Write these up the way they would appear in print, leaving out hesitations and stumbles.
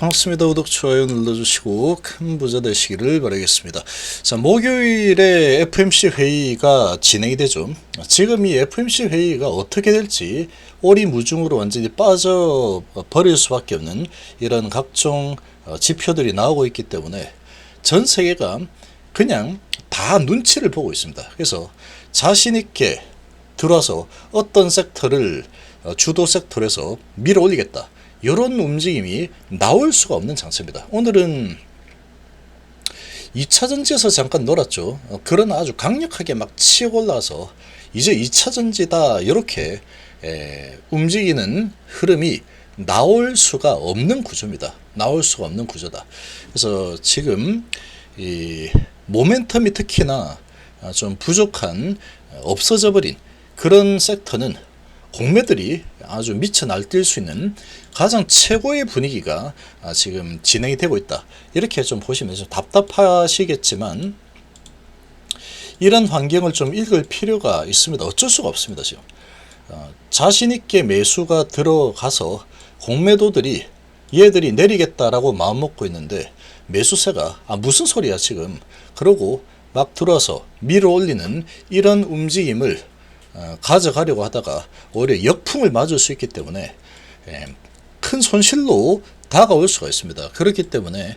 반갑습니다. 구독, 좋아요 눌러주시고 큰 부자 되시기를 바라겠습니다. 자, 목요일에 FMC 회의가 진행이 되죠. 지금 이 FMC 회의가 어떻게 될지 오리무중으로 완전히 빠져 버릴 수밖에 없는 이런 각종 지표들이 나오고 있기 때문에 전 세계가 그냥 다 눈치를 보고 있습니다. 그래서 자신 있게 들어와서 어떤 섹터를 주도 섹터에서 밀어 올리겠다, 이런 움직임이 나올 수가 없는 장세입니다. 오늘은 2차전지에서 잠깐 놀았죠. 그러나 아주 강력하게 막 치고 올라서 이제 2차전지다, 이렇게 움직이는 흐름이 나올 수가 없는 구조입니다. 나올 수가 없는 구조다. 그래서 지금 이 모멘텀이 특히나 좀 부족한, 없어져 버린 그런 섹터는 공매들이 아주 미쳐 날뛸 수 있는 가장 최고의 분위기가 지금 진행이 되고 있다, 이렇게 좀 보시면 좀 답답하시겠지만 이런 환경을 좀 읽을 필요가 있습니다. 어쩔 수가 없습니다. 지금 자신 있게 매수가 들어가서 공매도들이 얘들이 내리겠다라고 마음 먹고 있는데 매수세가 무슨 소리야 지금, 그러고 막 들어와서 밀어 올리는 이런 움직임을 가져가려고 하다가 오히려 역풍을 맞을 수 있기 때문에 큰 손실로 다가올 수가 있습니다. 그렇기 때문에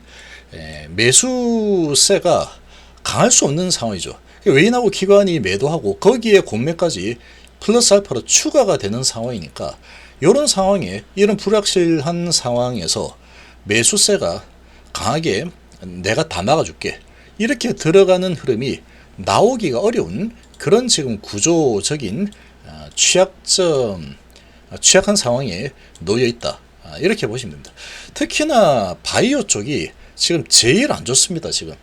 매수세가 강할 수 없는 상황이죠. 외인하고 기관이 매도하고 거기에 공매까지 플러스 알파로 추가가 되는 상황이니까, 이런 상황에, 이런 불확실한 상황에서 매수세가 강하게 내가 다 막아줄게, 이렇게 들어가는 흐름이 나오기가 어려운 그런 지금 구조적인 취약한 상황에 놓여 있다, 이렇게 보시면 됩니다. 특히나 바이오 쪽이 지금 제일 안 좋습니다. 지금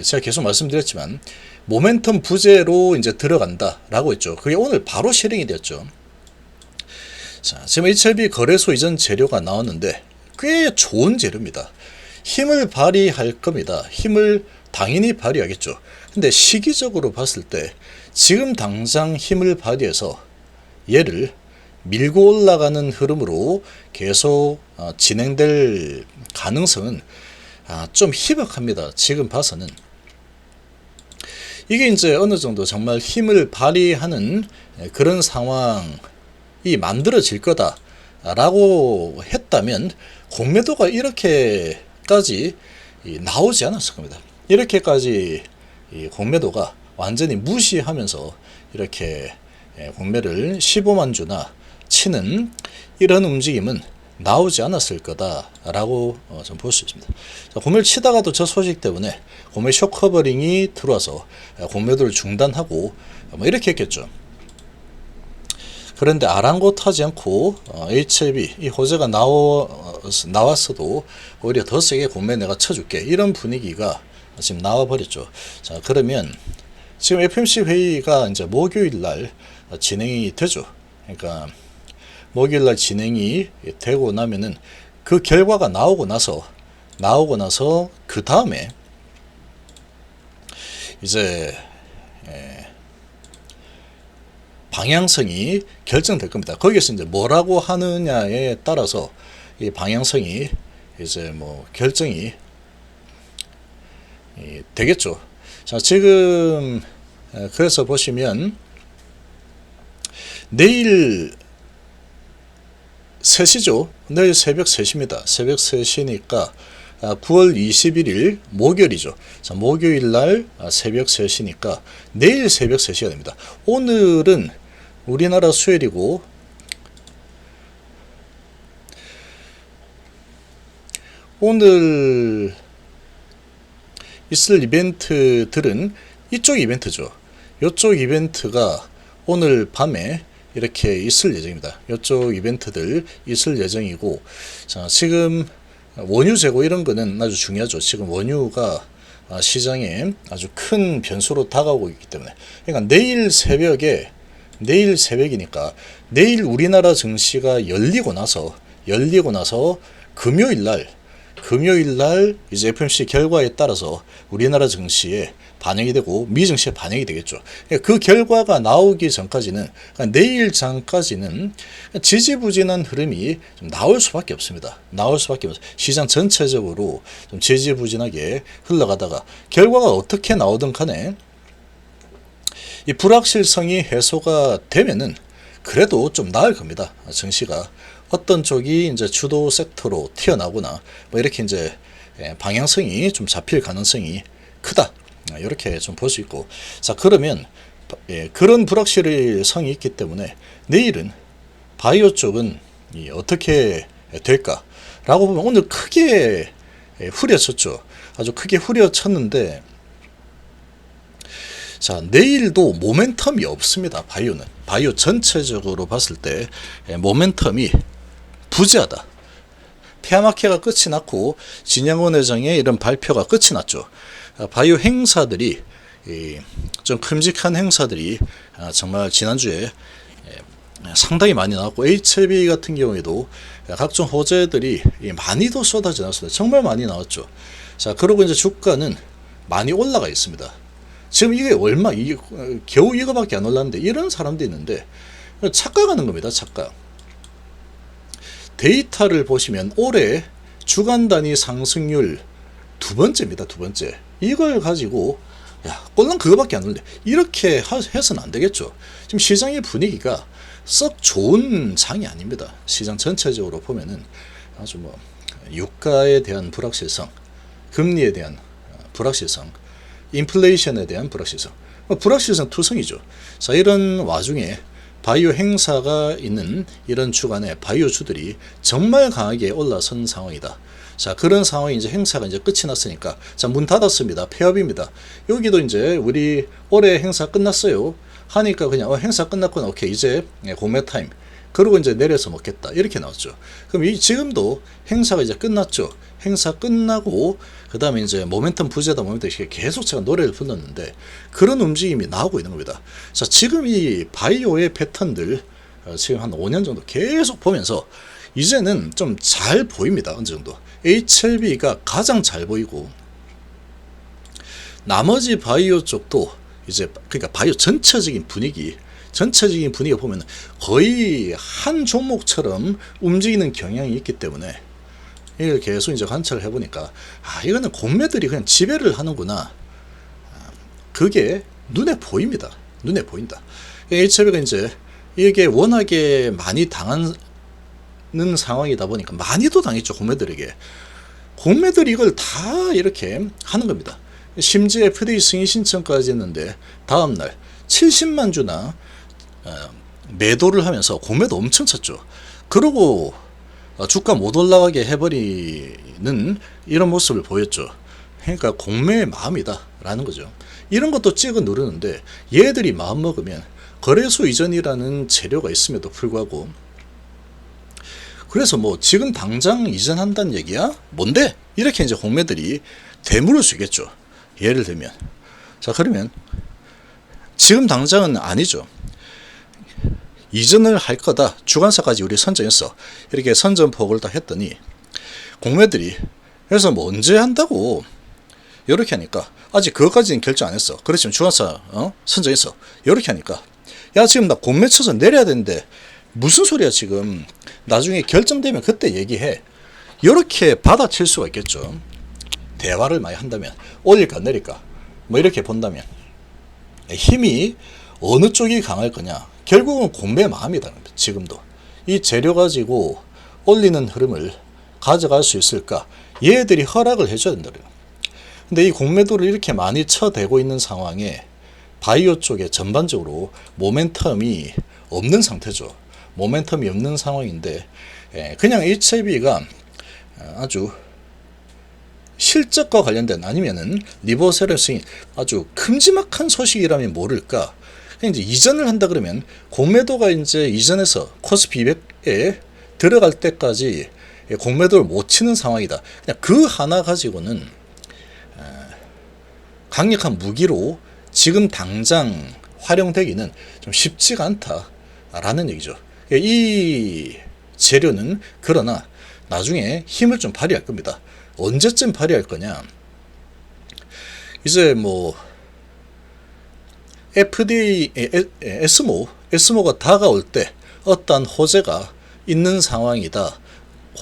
제가 계속 말씀드렸지만 모멘텀 부재로 이제 들어간다라고 했죠. 그게 오늘 바로 실행이 되었죠. 자, 지금 HLB 거래소 이전 재료가 나왔는데 꽤 좋은 재료입니다. 힘을 발휘할 겁니다. 힘을 당연히 발휘하겠죠. 근데 시기적으로 봤을 때 지금 당장 힘을 발휘해서 얘를 밀고 올라가는 흐름으로 계속 진행될 가능성은 좀 희박합니다. 지금 봐서는 이게 이제 어느 정도 정말 힘을 발휘하는 그런 상황이 만들어질 거다라고 했다면 공매도가 이렇게까지 나오지 않았을 겁니다. 이렇게까지 공매도가 완전히 무시하면서 이렇게 공매를 15만 주나 치는 이런 움직임은 나오지 않았을 거다라고 좀 볼 수 있습니다. 공매를 치다가도 저 소식 때문에 공매 쇼커버링이 들어와서 공매도를 중단하고 이렇게 했겠죠. 그런데 아랑곳하지 않고 HLB 이 호재가 나왔어도 오히려 더 세게 공매 내가 쳐줄게, 이런 분위기가 지금 나와버렸죠. 자, 그러면 지금 FMC 회의가 이제 목요일 날 진행이 되죠. 그러니까 목요일 날 진행이 되고 나면은 그 결과가 나오고 나서 그 다음에 이제 방향성이 결정될 겁니다. 거기에서 이제 뭐라고 하느냐에 따라서 이 방향성이 이제 뭐 결정이 되겠죠. 자, 지금 그래서 보시면 내일 3시죠. 내일 새벽 3시입니다. 새벽 3시니까 9월 21일 목요일이죠. 자, 목요일 날 새벽 3시니까 내일 새벽 3시가 됩니다. 오늘은 우리나라 수요일이고 오늘 있을 이벤트들은 이쪽 이벤트죠. 이쪽 이벤트가 오늘 밤에 이렇게 있을 예정입니다. 이쪽 이벤트들 있을 예정이고, 자, 지금 원유 재고 이런 거는 아주 중요하죠. 지금 원유가 시장에 아주 큰 변수로 다가오고 있기 때문에, 그러니까 내일 새벽이니까 내일 우리나라 증시가 열리고 나서 금요일 날 이제 FMC 결과에 따라서 우리나라 증시에 반영이 되고 미증시에 반영이 되겠죠. 그 결과가 나오기 전까지는, 그러니까 내일 전까지는 지지부진한 흐름이 좀 나올 수밖에 없습니다. 나올 수밖에 없어요. 시장 전체적으로 좀 지지부진하게 흘러가다가 결과가 어떻게 나오든 간에 이 불확실성이 해소가 되면은 그래도 좀 나을 겁니다. 증시가 어떤 쪽이 이제 주도 섹터로 튀어나오거나 뭐 이렇게 이제 방향성이 좀 잡힐 가능성이 크다. 이렇게 좀 볼 수 있고, 자 그러면 그런 불확실성이 있기 때문에 내일은 바이오 쪽은 어떻게 될까라고 보면 오늘 크게 후려쳤죠. 아주 크게 후려쳤는데, 자 내일도 모멘텀이 없습니다. 바이오는, 바이오 전체적으로 봤을 때 모멘텀이 부재하다. 페어마켓가 끝이 났고 진양원 회장의 이런 발표가 끝이 났죠. 바이오 행사들이 좀 큼직한 행사들이 정말 지난주에 상당히 많이 나왔고, HLB 같은 경우에도 각종 호재들이 많이도 쏟아져 나왔습니다. 정말 많이 나왔죠. 자 그리고 이제 주가는 많이 올라가 있습니다. 지금 이게 얼마, 겨우 이거밖에 안 올랐는데 이런 사람도 있는데 착각하는 겁니다. 착각. 데이터를 보시면 올해 주간 단위 상승률 두 번째입니다. 두 번째. 이걸 가지고 야 꼴랑 그거밖에 안 올래, 이렇게 해서는 안 되겠죠. 지금 시장의 분위기가 썩 좋은 장이 아닙니다. 시장 전체적으로 보면은 아주 뭐 유가에 대한 불확실성, 금리에 대한 불확실성, 인플레이션에 대한 불확실성, 불확실성 투성이죠. 자 이런 와중에 바이오 행사가 있는 이런 주간에 바이오주들이 정말 강하게 올라선 상황이다. 자 그런 상황이 이제 행사가 이제 끝이 났으니까 자 문 닫았습니다. 폐업입니다. 여기도 이제 우리 올해 행사 끝났어요 하니까 그냥 행사 끝났구나, 오케이 이제 공매 타임, 그리고 이제 내려서 먹겠다, 이렇게 나왔죠. 그럼 지금도 행사가 이제 끝났죠. 행사 끝나고 그 다음에 이제 모멘텀 부재다, 모멘텀 계속 제가 노래를 불렀는데 그런 움직임이 나오고 있는 겁니다. 자 지금 이 바이오의 패턴들 지금 한 5년 정도 계속 보면서 이제는 좀 잘 보입니다. 어느 정도 HLB가 가장 잘 보이고, 나머지 바이오 쪽도 이제 그러니까 바이오 전체적인 분위기가 보면 거의 한 종목처럼 움직이는 경향이 있기 때문에 이걸 계속 이제 관찰을 해보니까 이거는 공매들이 그냥 지배를 하는구나, 그게 눈에 보입니다. 눈에 보인다. HLB가 이제 이게 워낙에 많이 당하는 상황이다 보니까 많이도 당했죠. 공매들이 이걸 다 이렇게 하는 겁니다. 심지어 FDA 승인 신청까지 했는데 다음날 70만 주나 매도를 하면서 공매도 엄청 쳤죠. 그러고 주가 못 올라가게 해버리는 이런 모습을 보였죠. 그러니까 공매의 마음이다 라는 거죠. 이런 것도 찍어 누르는데 얘들이 마음 먹으면 거래소 이전이라는 재료가 있음에도 불구하고, 그래서 뭐 지금 당장 이전한다는 얘기야? 뭔데? 이렇게 이제 공매들이 되물을 수 있겠죠. 예를 들면 자 그러면 지금 당장은 아니죠. 이전을 할 거다, 주간사까지 우리 선정했어, 이렇게 선전포고를 다 했더니 공매들이 그래서 뭐 언제 한다고 이렇게 하니까 아직 그것까지는 결정 안 했어, 그렇지만 주간사 선정했어, 이렇게 하니까 야 지금 나 공매 쳐서 내려야 되는데 무슨 소리야, 지금 나중에 결정되면 그때 얘기해, 이렇게 받아칠 수가 있겠죠. 대화를 많이 한다면, 올릴까 내릴까 뭐 이렇게 본다면 힘이 어느 쪽이 강할 거냐, 결국은 공매의 마음이다. 지금도 이 재료 가지고 올리는 흐름을 가져갈 수 있을까, 얘들이 허락을 해줘야 된다. 근데 이 공매도를 이렇게 많이 쳐대고 있는 상황에 바이오 쪽에 전반적으로 모멘텀이 없는 상태죠. 모멘텀이 없는 상황인데 그냥 HLB가 아주 실적과 관련된 아니면은 리버세럴스인 아주 큼지막한 소식이라면 모를까. 이제 이전을 한다 그러면 공매도가 이제 이전에서 코스피 200에 들어갈 때까지 공매도를 못 치는 상황이다. 그냥 그 하나 가지고는 강력한 무기로 지금 당장 활용되기는 좀 쉽지가 않다라는 얘기죠. 이 재료는 그러나 나중에 힘을 좀 발휘할 겁니다. 언제쯤 발휘할 거냐? 이제 뭐 FDA, 에스모가 다가올 때 어떠한 호재가 있는 상황이다.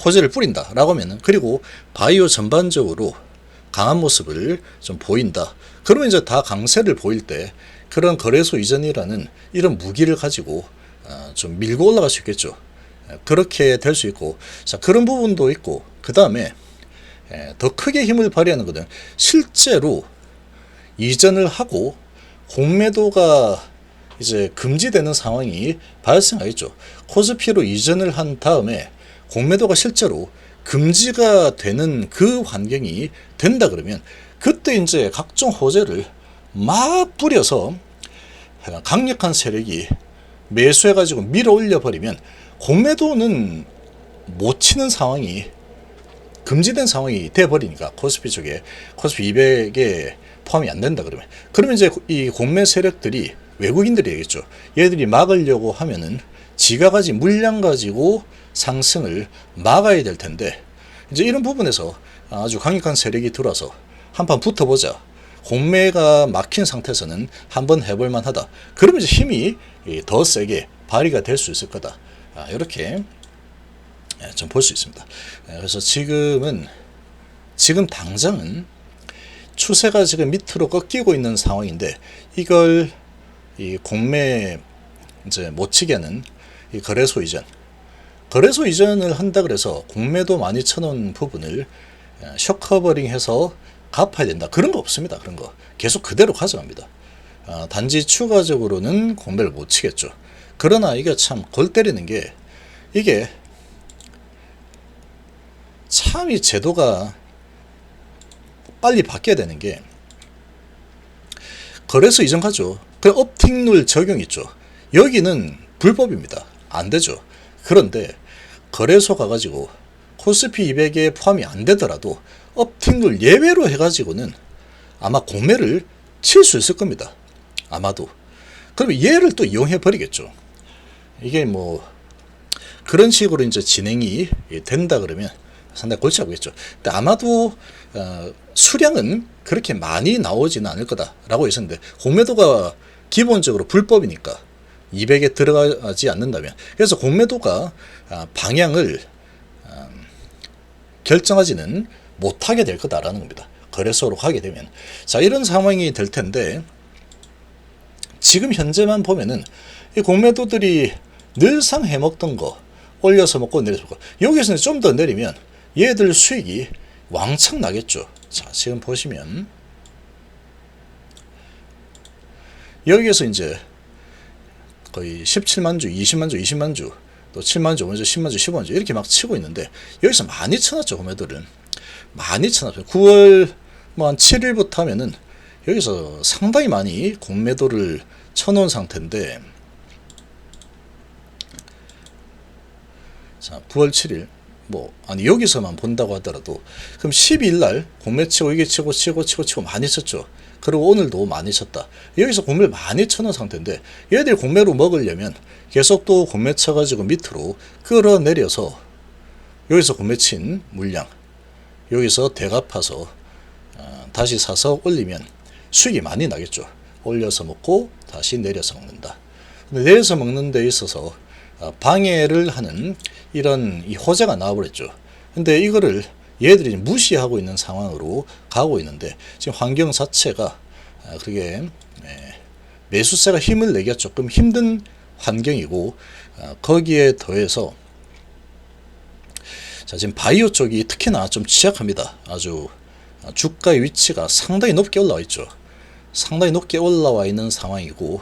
호재를 뿌린다라고 하면은, 그리고 바이오 전반적으로 강한 모습을 좀 보인다. 그러면 이제 다 강세를 보일 때 그런 거래소 이전이라는 이런 무기를 가지고 좀 밀고 올라갈 수 있겠죠. 그렇게 될 수 있고, 자, 그런 부분도 있고, 그 다음에 더 크게 힘을 발휘하는 것은 실제로 이전을 하고 공매도가 이제 금지되는 상황이 발생하겠죠. 코스피로 이전을 한 다음에 공매도가 실제로 금지가 되는 그 환경이 된다 그러면, 그때 이제 각종 호재를 막 뿌려서 강력한 세력이 매수해가지고 밀어 올려버리면 공매도는 못 치는 상황이, 금지된 상황이 돼버리니까, 코스피 쪽에, 코스피 200에 포함이 안 된다 그러면 이제 이 공매 세력들이, 외국인들이 얘기했죠. 얘들이 막으려고 하면은 지가 가진 물량 가지고 상승을 막아야 될 텐데, 이제 이런 부분에서 아주 강력한 세력이 들어와서 한판 붙어보자, 공매가 막힌 상태에서는 한번 해볼 만하다. 그러면 이제 힘이 더 세게 발휘가 될 수 있을 거다. 이렇게 좀 볼 수 있습니다. 그래서 지금 당장은 추세가 지금 밑으로 꺾이고 있는 상황인데, 이걸 이 공매 이제 못 치게 하는 이 거래소 이전을 한다 그래서 공매도 12,000원 부분을 숏커버링해서 갚아야 된다, 그런 거 없습니다. 그런 거 계속 그대로 가져갑니다. 단지 추가적으로는 공매를 못 치겠죠. 그러나 이게 참 골 때리는 게, 이게 참 이 제도가 빨리 바뀌어야 되는 게, 거래소 이전 가죠. 그 업팅룰 적용 있죠. 여기는 불법입니다. 안 되죠. 그런데 거래소 가가지고 코스피 200에 포함이 안 되더라도 업팅룰 예외로 해가지고는 아마 공매를 칠 수 있을 겁니다. 아마도. 그러면 얘를 또 이용해 버리겠죠. 이게 뭐 그런 식으로 이제 진행이 된다 그러면 상당히 골치 아프겠죠. 근데 아마도 수량은 그렇게 많이 나오지는 않을 거다라고 했었는데, 공매도가 기본적으로 불법이니까 200에 들어가지 않는다면, 그래서 공매도가 방향을 결정하지는 못하게 될 거다라는 겁니다. 거래소로 가게 되면. 자, 이런 상황이 될 텐데, 지금 현재만 보면은 이 공매도들이 늘상 해먹던 거 올려서 먹고 내려서 먹고, 여기서는 좀 더 내리면 얘들 수익이 왕창 나겠죠. 자, 지금 보시면 여기에서 이제 거의 17만 주, 20만 주, 20만 주, 또 7만 주, 5만 주, 10만 주, 15만 주 이렇게 막 치고 있는데, 여기서 많이 쳐놨죠. 공매도는 많이 쳐놨죠. 9월 뭐 한 7일부터 하면은 여기서 상당히 많이 공매도를 쳐놓은 상태인데, 자, 9월 7일 여기서만 본다고 하더라도, 그럼 12일 날 공매 치고 이게 치고 많이 쳤죠. 그리고 오늘도 많이 쳤다. 여기서 공매를 많이 쳐놓은 상태인데, 얘들 공매로 먹으려면 계속 또 공매 쳐가지고 밑으로 끌어내려서 여기서 공매 친 물량 여기서 대갚아서 다시 사서 올리면 수익이 많이 나겠죠. 올려서 먹고 다시 내려서 먹는다. 근데 내려서 먹는 데 있어서 방해를 하는 이런 이 호재가 나와버렸죠. 근데 이거를 얘들이 무시하고 있는 상황으로 가고 있는데, 지금 환경 자체가 그게 매수세가 힘을 내기가 조금 힘든 환경이고, 거기에 더해서 자, 지금 바이오 쪽이 특히나 좀 취약합니다. 아주 주가의 위치가 상당히 높게 올라와 있죠. 상당히 높게 올라와 있는 상황이고,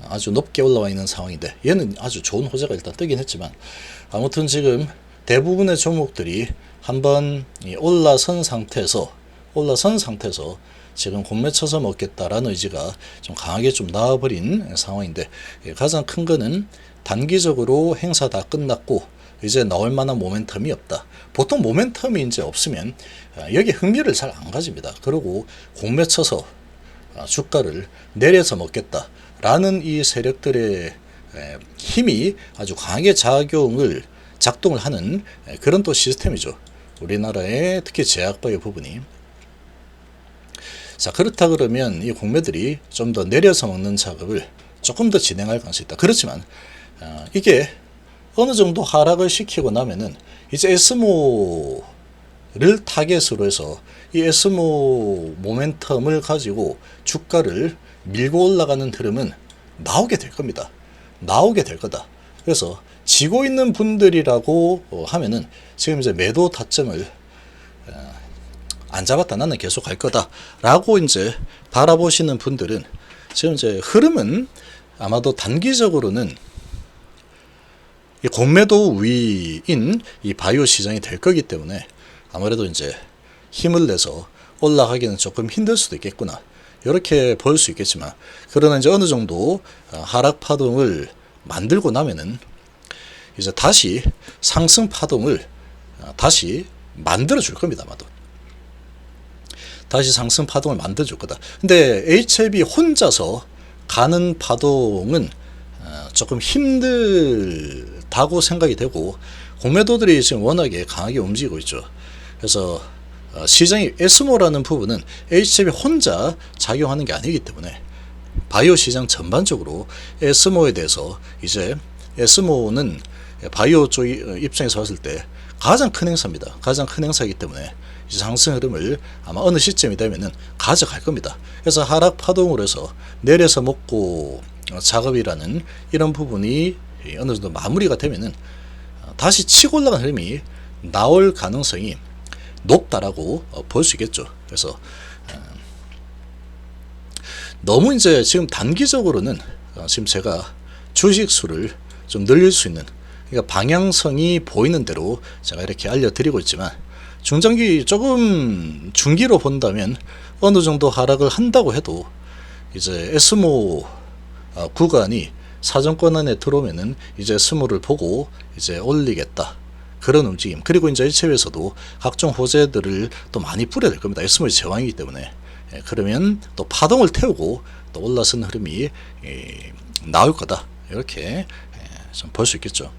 아주 높게 올라와 있는 상황인데, 얘는 아주 좋은 호재가 일단 뜨긴 했지만, 아무튼 지금 대부분의 종목들이 한번 올라선 상태에서 지금 공매 쳐서 먹겠다라는 의지가 좀 강하게 좀 나와버린 상황인데, 가장 큰 거는 단기적으로 행사 다 끝났고 이제 나올 만한 모멘텀이 없다. 보통 모멘텀이 이제 없으면 여기 흥미를 잘 안 가집니다. 그리고 공매 쳐서 주가를 내려서 먹겠다라는 이 세력들의 힘이 아주 강하게 작동을 하는 그런 또 시스템이죠. 우리나라의 특히 제약바이오 부분이. 자, 그렇다 그러면 이 공매들이 좀 더 내려서 먹는 작업을 조금 더 진행할 가능성이 있다. 그렇지만 이게 어느 정도 하락을 시키고 나면은 이제 에스모를 타겟으로 해서 이 에스모 모멘텀을 가지고 주가를 밀고 올라가는 흐름은 나오게 될 겁니다. 나오게 될 거다. 그래서 지고 있는 분들이라고 하면은 지금 이제 매도 타점을 안 잡았다, 나는 계속 갈 거다 라고 이제 바라보시는 분들은 지금 이제 흐름은 아마도 단기적으로는 이 공매도 위인 이 바이오 시장이 될 거기 때문에 아무래도 이제 힘을 내서 올라가기는 조금 힘들 수도 있겠구나, 이렇게 볼 수 있겠지만, 그러나 이제 어느 정도 하락 파동을 만들고 나면은 이제 다시 상승 파동을 다시 만들어 줄 겁니다. 아마도 다시 상승 파동을 만들어 줄 거다. 근데 HLB 혼자서 가는 파동은 조금 힘들다고 생각이 되고, 공매도들이 지금 워낙에 강하게 움직이고 있죠. 그래서 시장이 에스모라는 부분은 HLB 혼자 작용하는 게 아니기 때문에 바이오 시장 전반적으로 에스모에 대해서, 이제 에스모는 바이오 쪽 입장에서 봤을 때 가장 큰 행사입니다. 가장 큰 행사이기 때문에 이제 상승 흐름을 아마 어느 시점이 되면은 가져갈 겁니다. 그래서 하락 파동으로 해서 내려서 먹고 작업이라는 이런 부분이 어느 정도 마무리가 되면은 다시 치고 올라간 흐름이 나올 가능성이 높다라고 볼 수 있겠죠. 그래서 너무 이제 지금 단기적으로는 지금 제가 주식 수를 좀 늘릴 수 있는, 그러니까 방향성이 보이는 대로 제가 이렇게 알려드리고 있지만, 중장기 조금 중기로 본다면 어느 정도 하락을 한다고 해도 이제 에스모 구간이 사정권 안에 들어오면은 이제 에스모를 보고 이제 올리겠다, 그런 움직임. 그리고 이제 일체에서도 각종 호재들을 또 많이 뿌려야 될 겁니다. 에스모의 제왕이기 때문에. 그러면 또 파동을 태우고 또 올라선 흐름이 나올 거다, 이렇게 좀 볼 수 있겠죠.